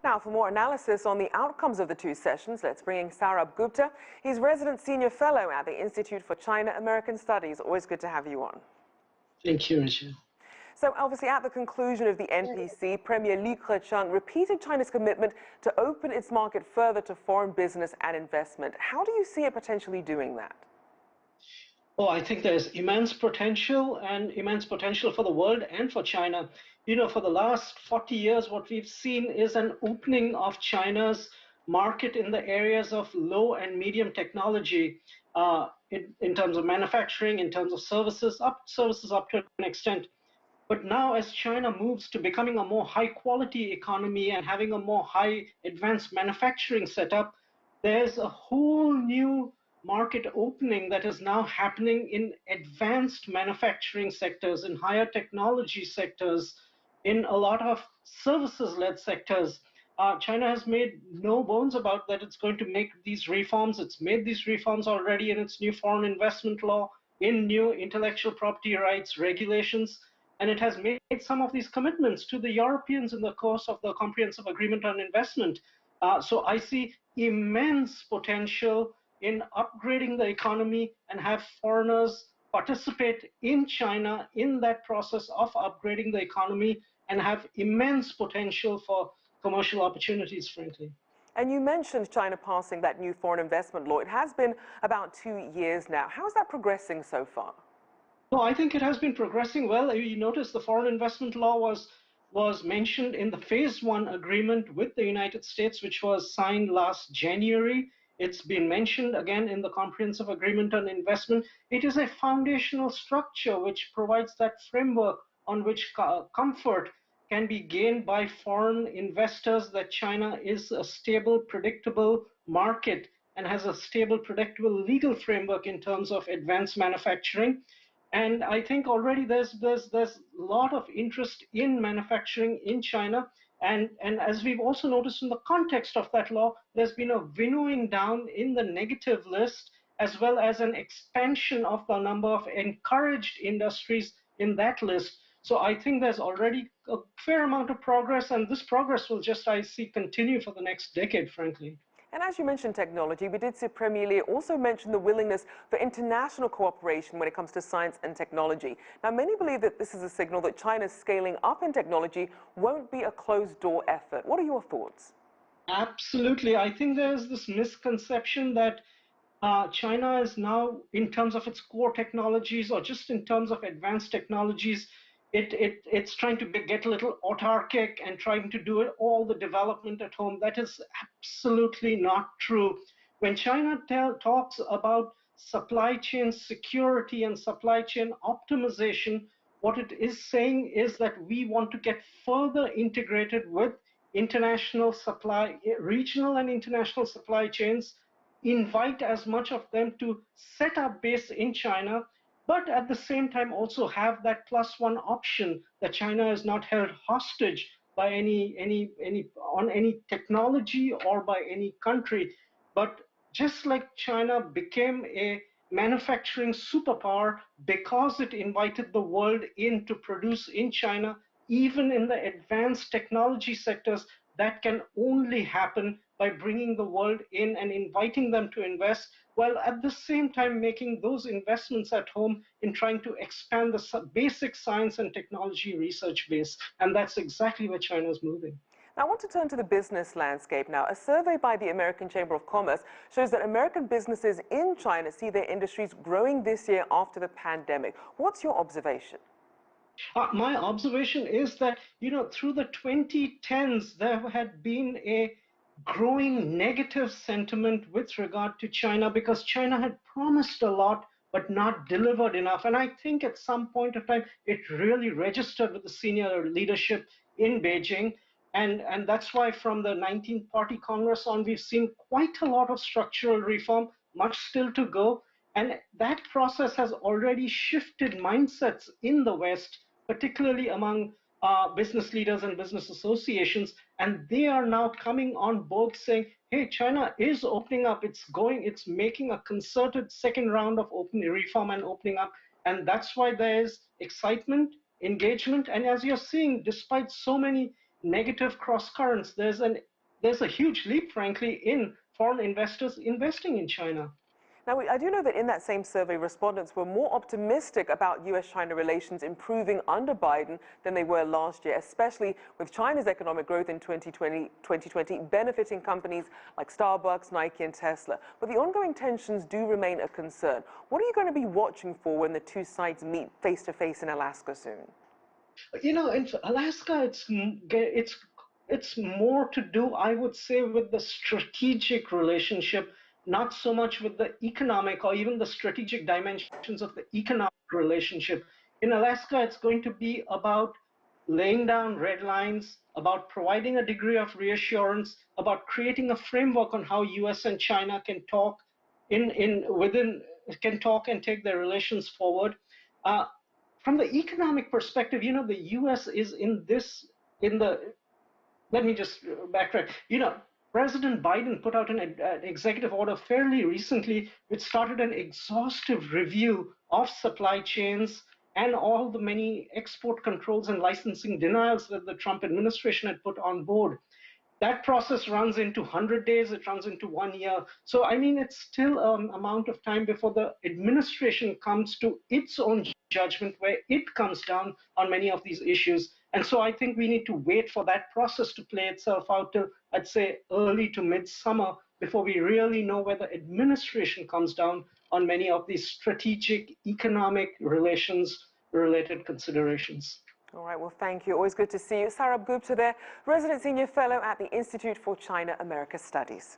Now, for more analysis on the outcomes of the two sessions, let's bring in Sourabh Gupta. He's resident senior fellow at the Institute for China-American Studies. Always good to have you on. Thank you, Rachelle. So obviously at the conclusion of the NPC, Premier Li Keqiang repeated China's commitment to open its market further to foreign business and investment. How do you see it potentially doing that? Oh, I think there's immense potential for the world and for China. You know, for the last 40 years, what we've seen is an opening of China's market in the areas of low and medium technology, in terms of manufacturing, in terms of services up to an extent. But now as China moves to becoming a more high quality economy and having a more high advanced manufacturing setup, there's a whole new market opening that is now happening in advanced manufacturing sectors, in higher technology sectors, in a lot of services-led sectors. China has made no bones about that it's going to make these reforms. It's made these reforms already in its new foreign investment law, in new intellectual property rights regulations. And it has made some of these commitments to the Europeans in the course of the Comprehensive Agreement on Investment. So I see immense potential in upgrading the economy and have foreigners participate in China in that process of upgrading the economy and have immense potential for commercial opportunities, frankly. And you mentioned China passing that new foreign investment law. It has been about 2 years now. How is that progressing so far? No, I think it has been progressing well. You notice the foreign investment law was mentioned in the phase 1 agreement with the United States, which was signed last January. It's been mentioned again in the Comprehensive Agreement on Investment. It is a foundational structure which provides that framework on which comfort can be gained by foreign investors that China is a stable, predictable market and has a stable, predictable legal framework in terms of advanced manufacturing. And I think already there's a lot of interest in manufacturing in China. And as we've also noticed in the context of that law, there's been a winnowing down in the negative list, as well as an expansion of the number of encouraged industries in that list. So I think there's already a fair amount of progress, and this progress will just, I see, continue for the next decade, frankly. And as you mentioned technology, we did see Premier Li also mention the willingness for international cooperation when it comes to science and technology. Now, many believe that this is a signal that China's scaling up in technology won't be a closed-door effort. What are your thoughts? Absolutely. I think there's this misconception that China is now, in terms of its core technologies or just in terms of advanced technologies, it's trying to get a little autarkic and trying to do it, all the development at home. That is absolutely not true. When China talks about supply chain security and supply chain optimization, what it is saying is that we want to get further integrated with international supply, regional and international supply chains, invite as much of them to set up base in China, but at the same time also have that +1 option that China is not held hostage by any technology or by any country. But just like China became a manufacturing superpower because it invited the world in to produce in China, even in the advanced technology sectors, that can only happen by bringing the world in and inviting them to invest, while at the same time making those investments at home in trying to expand the basic science and technology research base. And that's exactly where China is moving. Now, I want to turn to the business landscape now. A survey by the American Chamber of Commerce shows that American businesses in China see their industries growing this year after the pandemic. What's your observation? My observation is that, you know, through the 2010s, there had been a growing negative sentiment with regard to China because China had promised a lot but not delivered enough. And I think at some point of time, it really registered with the senior leadership in Beijing. And that's why from the 19th Party Congress on, we've seen quite a lot of structural reform, much still to go. And that process has already shifted mindsets in the West, particularly among business leaders and business associations, and they are now coming on board saying, hey, China is opening up, it's making a concerted second round of reform and opening up, and that's why there is excitement, engagement, and as you're seeing, despite so many negative cross currents. There's a huge leap, frankly, in foreign investors investing in China. Now, I do know that in that same survey, respondents were more optimistic about US-China relations improving under Biden than they were last year, especially with China's economic growth in 2020 benefiting companies like Starbucks, Nike, and Tesla. But the ongoing tensions do remain a concern. What are you going to be watching for when the two sides meet face-to-face in Alaska soon? In Alaska, it's more to do, I would say, with the strategic relationship, not so much with the economic or even the strategic dimensions of the economic relationship. In Alaska, it's going to be about laying down red lines, about providing a degree of reassurance, about creating a framework on how US and China can talk in within can talk and take their relations forward. Uh, from the economic perspective, the US is in the, let me just backtrack. President Biden put out an executive order fairly recently, which started an exhaustive review of supply chains and all the many export controls and licensing denials that the Trump administration had put on board. That process runs into 100 days, it runs into 1 year. So, I mean, it's still an amount of time before the administration comes to its own judgment where it comes down on many of these issues. And so I think we need to wait for that process to play itself out till, I'd say, early to midsummer before we really know where the administration comes down on many of these strategic economic relations related considerations. All right, well, thank you. Always good to see you. Sourabh Gupta there, Resident Senior Fellow at the Institute for China-America Studies.